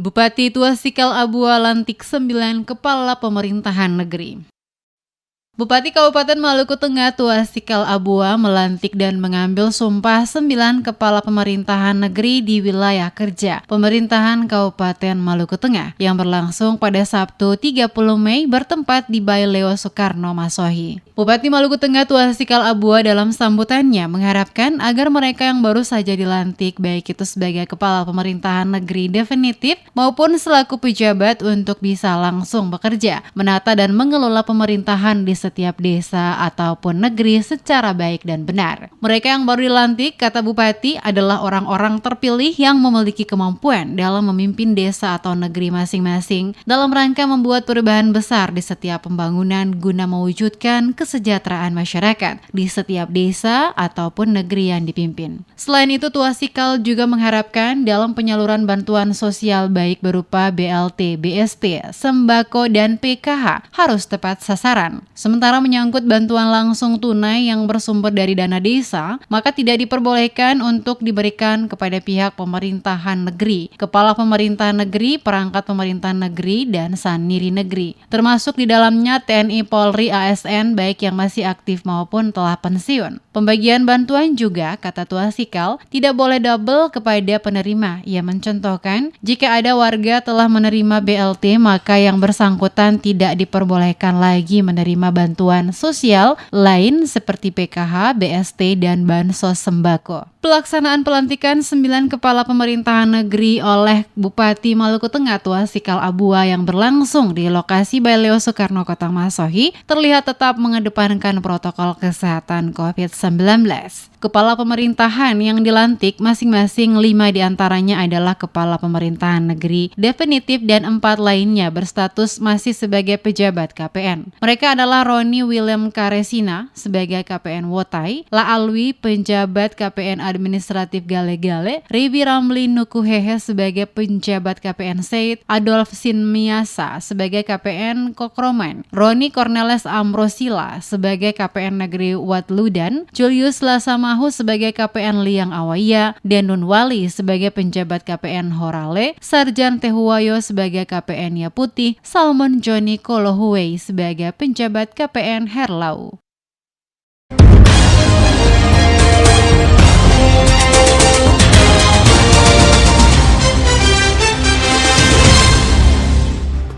Bupati Tuasikal Abua lantik 9 kepala pemerintahan negeri. Bupati Kabupaten Maluku Tengah Tuasikal Abua melantik dan mengambil sumpah 9 kepala pemerintahan negeri di wilayah kerja pemerintahan Kabupaten Maluku Tengah yang berlangsung pada Sabtu 30 Mei bertempat di Baileo Soekarno Masohi. Bupati Maluku Tengah Tuasikal Abua dalam sambutannya mengharapkan agar mereka yang baru saja dilantik baik itu sebagai kepala pemerintahan negeri definitif maupun selaku pejabat untuk bisa langsung bekerja, menata dan mengelola pemerintahan di setiap desa ataupun negeri secara baik dan benar. Mereka yang baru dilantik, kata Bupati, adalah orang-orang terpilih yang memiliki kemampuan dalam memimpin desa atau negeri masing-masing dalam rangka membuat perubahan besar di setiap pembangunan guna mewujudkan kesejahteraan masyarakat di setiap desa ataupun negeri yang dipimpin. Selain itu, Tuasikal juga mengharapkan dalam penyaluran bantuan sosial baik berupa BLT, BST, sembako, dan PKH harus tepat sasaran. Sementara menyangkut bantuan langsung tunai yang bersumber dari dana desa, maka tidak diperbolehkan untuk diberikan kepada pihak pemerintahan negeri, kepala pemerintahan negeri, perangkat pemerintahan negeri, dan saniri negeri. Termasuk di dalamnya TNI, Polri, ASN, baik yang masih aktif maupun telah pensiun. Pembagian bantuan juga, kata Tuasikal, tidak boleh double kepada penerima. Ia mencontohkan, jika ada warga telah menerima BLT, maka yang bersangkutan tidak diperbolehkan lagi menerima bantuan sosial lain seperti PKH, BST, dan bansos sembako. Pelaksanaan pelantikan 9 kepala pemerintahan negeri oleh Bupati Maluku Tengah Tuasikal Abua yang berlangsung di lokasi Baileo Soekarno Kota Masohi terlihat tetap mengedepankan protokol kesehatan COVID-19. Kepala pemerintahan yang dilantik masing-masing 5 diantaranya adalah kepala pemerintahan negeri definitif dan 4 lainnya berstatus masih sebagai pejabat KPN. Mereka adalah Roni William Karesina sebagai KPN Wotai, La Alwi penjabat KPN Administratif Gale-Gale, Ribi Ramli Nukuhehe sebagai penjabat KPN Said, Adolf Sinmiasa sebagai KPN Kokroman, Roni Cornelis Amrosila sebagai KPN Negeri Watludan, Julius Lasamahu sebagai KPN Liang Awaya, Denun Wali sebagai penjabat KPN Horale, Sarjan Tehuwayo sebagai KPN Yaputih, Salmon Joni Kolohuwei sebagai penjabat KPN Herlau.